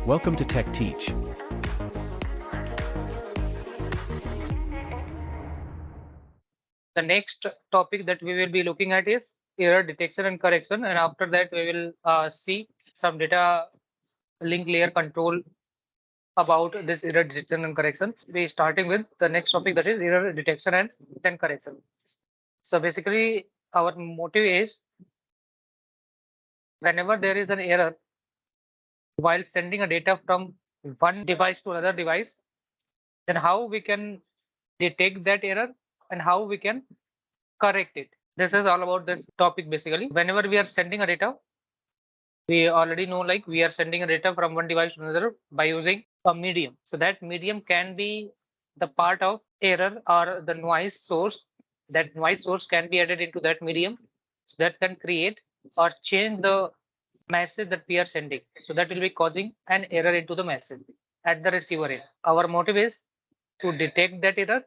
Welcome to Tech Teach. The next topic that we will be looking at is error detection and correction, and after that we will see some data link layer control about this error detection and correction. We starting with the next topic, that is error detection and then correction. So basically our motive is whenever there is an error while sending a data from one device to another device, then how we can detect that error and how we can correct it. This is all about this topic basically. Whenever we are sending a data, we already know like we are sending a data from one device to another by using a medium. So that medium can be the part of error or the noise source. That noise source can be added into that medium, so that can create or change the message that we are sending. So that will be causing an error into the message at the receiver end. Our motive is to detect that error.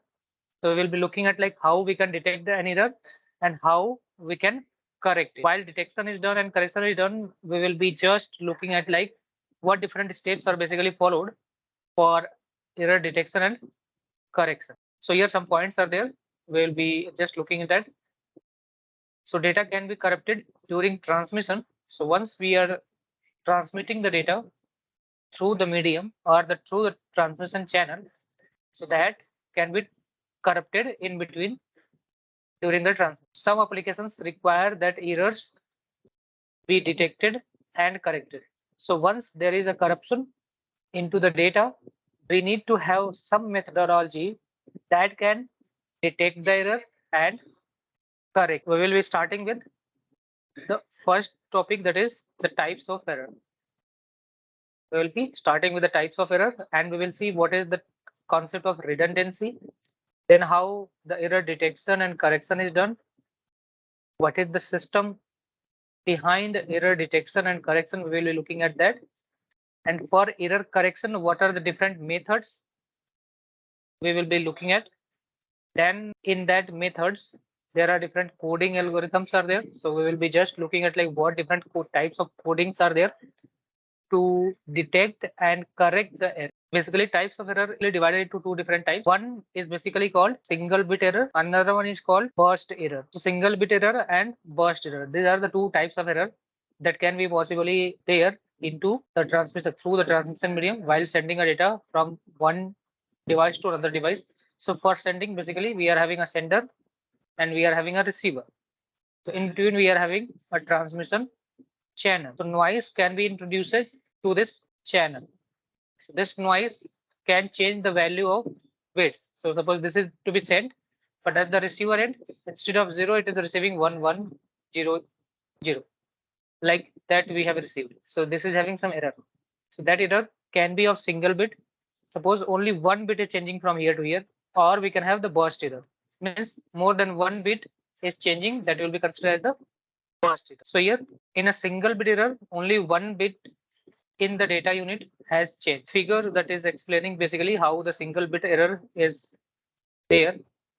So we will be looking at like how we can detect an error and how we can correct it. While detection is done and correction is done, we will be just looking at like what different steps are basically followed for error detection and correction. So here some points are there. We will be just looking at that. So data can be corrupted during transmission. So once we are transmitting the data through the medium or through the transmission channel, so that can be corrupted in between during the transmission. Some applications require that errors be detected and corrected. So once there is a corruption into the data, we need to have some methodology that can detect the error and correct. We will be starting with the first topic, that is the types of error. We will be starting with the types of error and we will see what is the concept of redundancy, then how the error detection and correction is done, what is the system behind error detection and correction. We will be looking at that. And for error correction, what are the different methods we will be looking at. Then in that methods, there are different coding algorithms are there. So we will be just looking at like what different types of codings are there to detect and correct the error. Basically, types of error are divided into two different types. One is basically called single bit error. Another one is called burst error. So single bit error and burst error. These are the two types of error that can be possibly there into the transmission through the transmission medium while sending a data from one device to another device. So for sending, basically we are having a sender and we are having a receiver. So in between we are having a transmission channel. So noise can be introduced to this channel. So this noise can change the value of bits. So suppose this is to be sent, but at the receiver end, instead of 0, it is receiving 1100, like that we have received. So this is having some error. So that error can be of single bit. Suppose only one bit is changing from here to here, or we can have the burst error. Means more than one bit is changing, that will be considered as the burst error. So here in a single bit error, only one bit in the data unit has changed. Figure that is explaining basically how the single bit error is there.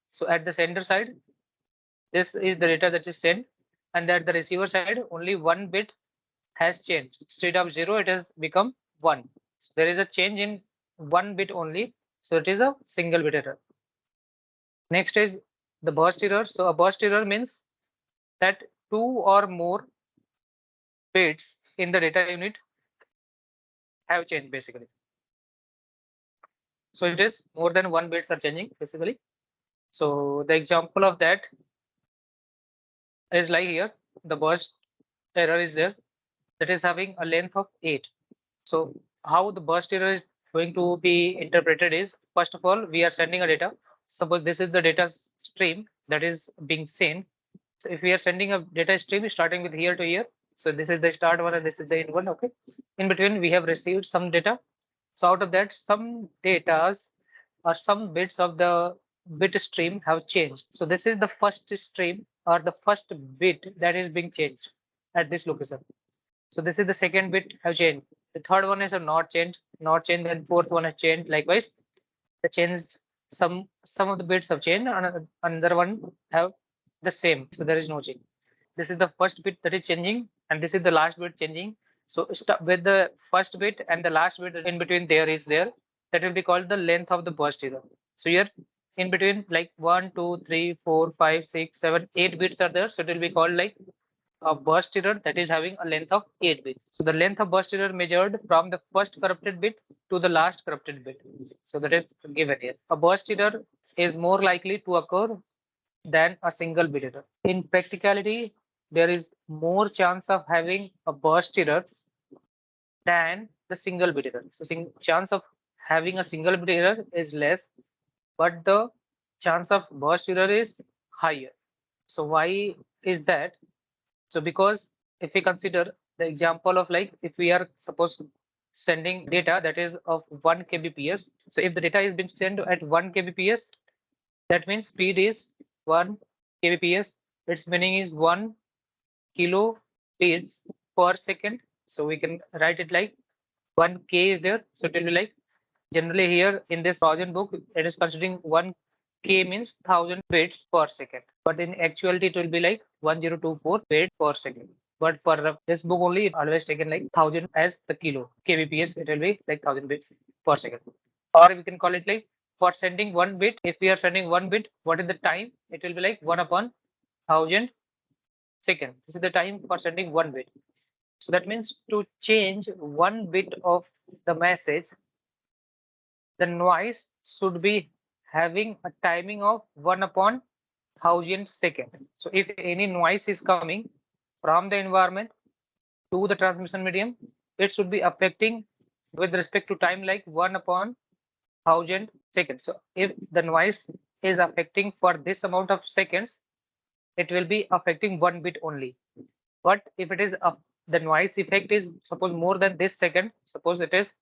So at the sender side, this is the data that is sent, and at the receiver side, only one bit has changed. Instead of 0, it has become 1. So there is a change in one bit only. So it is a single bit error. Next is the burst error. So a burst error means that two or more bits in the data unit have changed basically. So it is more than one bits are changing basically. So the example of that is like here, the burst error is there, that is having a length of 8. So how the burst error is going to be interpreted is, first of all, we are sending a data. Suppose this is the data stream that is being sent. So if we are sending a data stream starting with here to here, so this is the start one and this is the end one. Okay, in between we have received some data. So out of that, some datas or some bits of the bit stream have changed. So this is the first stream or the first bit that is being changed at this location. So this is the second bit have changed. The third one is a not changed, then fourth one has changed. Likewise, the changed some of the bits have changed, and another one have the same. So there is no change. This is the first bit that is changing, and this is the last bit changing, So with the first bit and the last bit in between there is there, that will be called the length of the burst error. So here in between like 1, 2, 3, 4, 5, 6, 7, 8 bits are there. So it will be called like a burst error that is having a length of 8 bits. So the length of burst error measured from the first corrupted bit to the last corrupted bit. So that is given here. A burst error is more likely to occur than a single bit error. In practicality, there is more chance of having a burst error than the single bit error. So chance of having a single bit error is less, but the chance of burst error is higher. So why is that? So because if we consider the example of like if we are suppose sending data that is of 1 kbps. So if the data is being sent at 1 kbps, that means speed is 1 kbps. Its meaning is 1 kilo bits per second. So we can write it like 1k is there. So it will be like generally here in this Trojan book, it is considering 1k means 1000 bits per second. But in actuality, it will be like 1024 bits per second. But for this book only, it always taken like 1000 as the kilo kbps. It will be like 1000 bits per second. Or we can call it like for sending one bit. If we are sending one bit, what is the time? It will be like 1/1000 seconds. This is the time for sending one bit. So that means to change one bit of the message, the noise should be having a timing of 1/1000 seconds. So if any noise is coming from the environment to the transmission medium, it should be affecting with respect to time like 1/1000 seconds. So if the noise is affecting for this amount of seconds, it will be affecting one bit only. But if it is the noise effect is suppose more than this second, suppose it is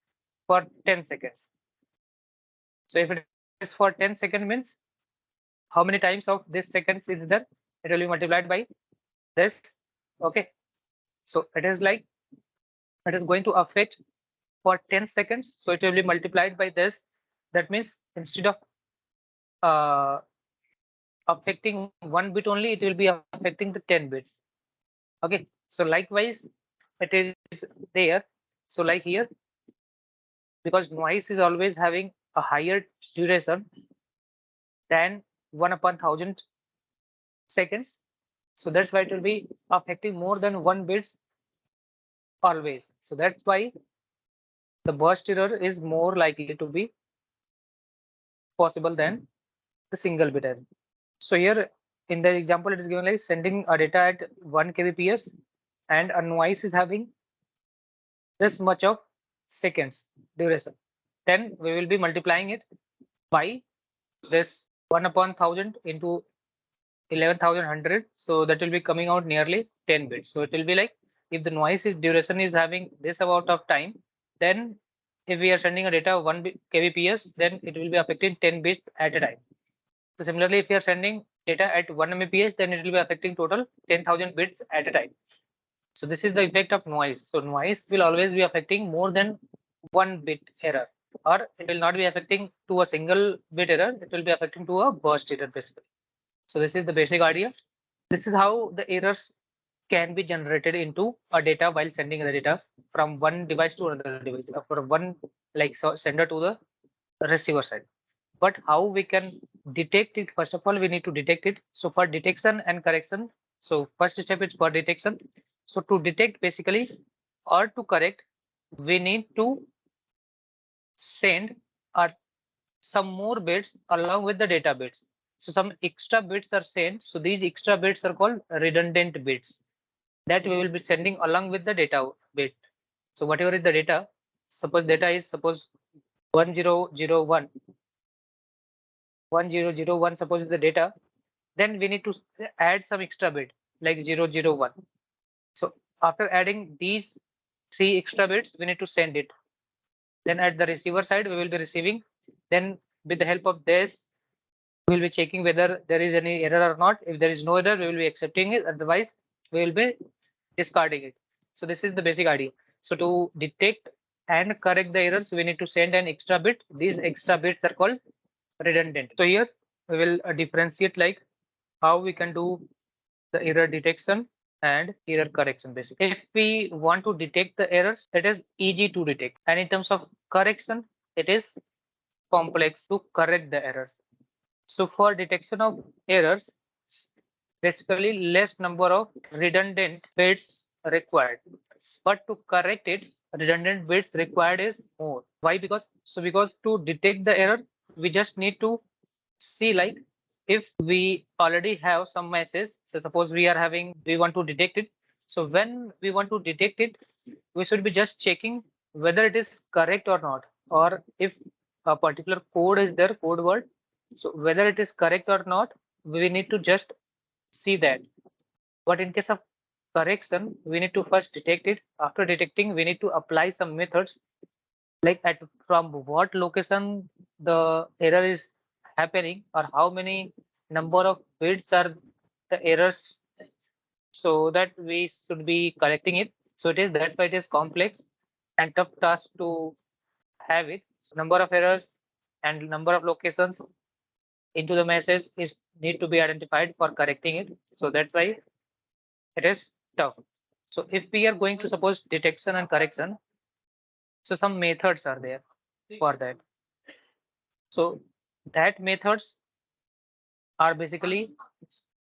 for 10 seconds. So if it is for 10 seconds means how many times of this seconds is there? It will be multiplied by this. Okay. So it is like it is going to affect for 10 seconds. So it will be multiplied by this. That means instead of affecting one bit only, it will be affecting the 10 bits. Okay. So likewise, it is there. So like here, because noise is always having a higher duration than 1/1000 seconds. So that's why it will be affecting more than one bits always. So that's why the burst error is more likely to be possible than the single bit error. So here in the example, it is given like sending a data at 1 kbps and a noise is having this much of seconds duration. Then we will be multiplying it by this 1/1000 into 11,100. So that will be coming out nearly 10 bits. So it will be like if the noise is duration is having this amount of time, then if we are sending a data 1 kbps, then it will be affecting 10 bits at a time. So similarly, if you are sending data at 1 mbps, then it will be affecting total 10,000 bits at a time. So this is the effect of noise. So noise will always be affecting more than one bit error, or it will not be affecting to a single bit error. It will be affecting to a burst error basically. So this is the basic idea. This is how the errors can be generated into a data while sending the data from one device to another device, from one like sender to the receiver side. But how we can detect it? First of all, we need to detect it. So for detection and correction, so first step is for detection. So to detect basically or to correct, we need to send some more bits along with the data bits. So some extra bits are sent. So these extra bits are called redundant bits that we will be sending along with the data bit. So whatever is the data, suppose data is suppose 1001, 1001 suppose is the data, then we need to add some extra bit like 001. So after adding these three extra bits, we need to send it. Then at the receiver side, we will be receiving. Then with the help of this, we will be checking whether there is any error or not. If there is no error, we will be accepting it. Otherwise, we will be discarding it. So this is the basic idea. So to detect and correct the errors, we need to send an extra bit. These extra bits are called redundant. So here we will differentiate like how we can do the error detection and error correction basically. If we want to detect the errors, it is easy to detect, and in terms of correction, it is complex to correct the errors. So for detection of errors, basically less number of redundant bits required, but to correct it, redundant bits required is more. Why? Because to detect the error, we just need to see, like, if we already have some message. So suppose we want to detect it. So when we want to detect it, we should be just checking whether it is correct or not, or if a particular code is there, code word. So whether it is correct or not, we need to just see that. But in case of correction, we need to first detect it. After detecting, we need to apply some methods, like at from what location the error is happening, or how many number of bits are the errors, so that we should be correcting it. So it is, that's why it is complex and tough task to have it. Number of errors and number of locations into the message is need to be identified for correcting it. So that's why it is tough. So if we are going to suppose detection and correction, so some methods are there for that. So that methods are basically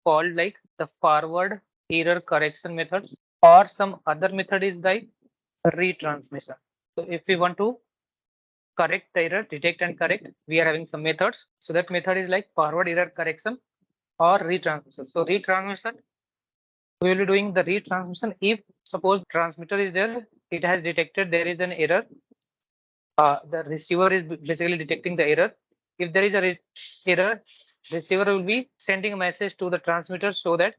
called like the forward error correction methods, or some other method is like retransmission. So if we want to correct the error, detect and correct, we are having some methods. So that method is like forward error correction or retransmission. So retransmission, we will be doing the retransmission if suppose transmitter is there, it has detected there is an error. The receiver is basically detecting the error. If there is a error, receiver will be sending a message to the transmitter so that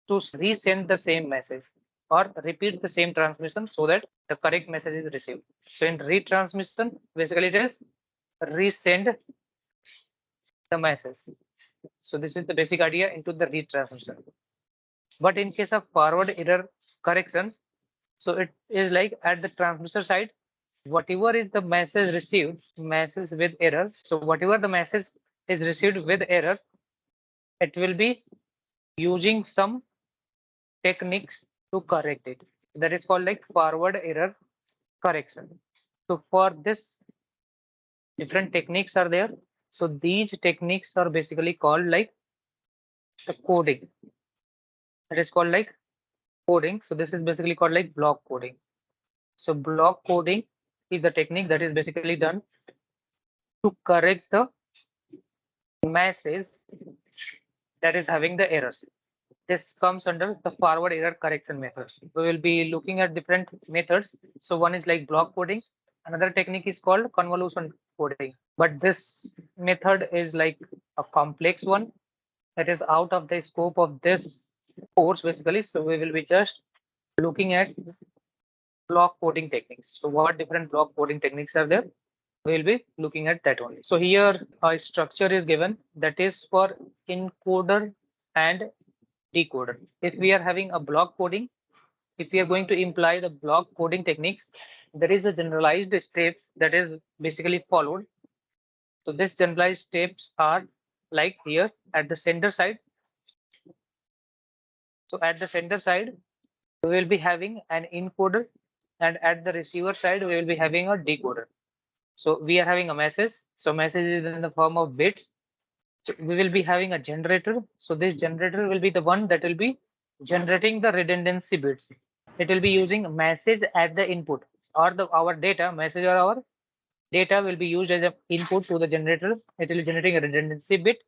to resend the same message or repeat the same transmission so that the correct message is received. So in retransmission, basically it is resend the message. So this is the basic idea into the retransmission. But in case of forward error correction, so it is like at the transmitter side, whatever is the message received, message with error. So whatever the message is received with error, it will be using some techniques to correct it. That is called like forward error correction. So for this, different techniques are there. So these techniques are basically called like the coding. It is called like coding. So this is basically called like block coding. So block coding is the technique that is basically done to correct the message that is having the errors. This comes under the forward error correction methods. We will be looking at different methods. So one is like block coding. Another technique is called convolution coding. But this method is like a complex one that is out of the scope of this course basically. So we will be just looking at block coding techniques. So what different block coding techniques are there? We will be looking at that only. So here a structure is given that is for encoder and decoder. If we are having a block coding, if we are going to imply the block coding techniques, there is a generalized steps that is basically followed. So this generalized steps are like here at the sender side. So at the sender side, we will be having an encoder, and at the receiver side, we will be having a decoder. So we are having a message. So message is in the form of bits. So we will be having a generator. So this generator will be the one that will be generating the redundancy bits. It will be using message at the input, or the our data message or our data will be used as an input to the generator. It will be generating a redundancy bit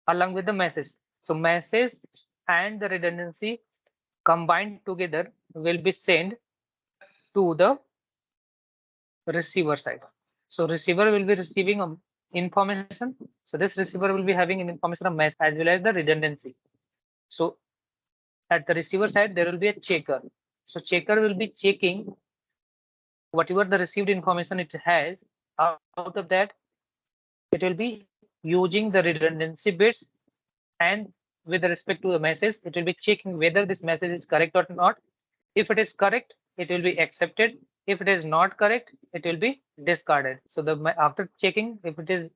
along with the message. So message and the redundancy combined together will be sent to the receiver side. So receiver will be receiving information. So this receiver will be having an information of message as well as the redundancy. So at the receiver side, there will be a checker. So checker will be checking whatever the received information it has. Out of that, it will be using the redundancy bits, and with respect to the message, it will be checking whether this message is correct or not. If it is correct, it will be accepted. If it is not correct, it will be discarded. So after checking, if it is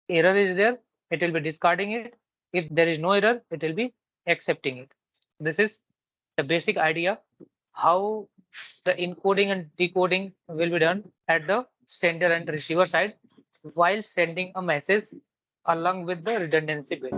error is there, it will be discarding it. If there is no error, it will be accepting it. This is the basic idea how the encoding and decoding will be done at the sender and receiver side while sending a message along with the redundancy bit.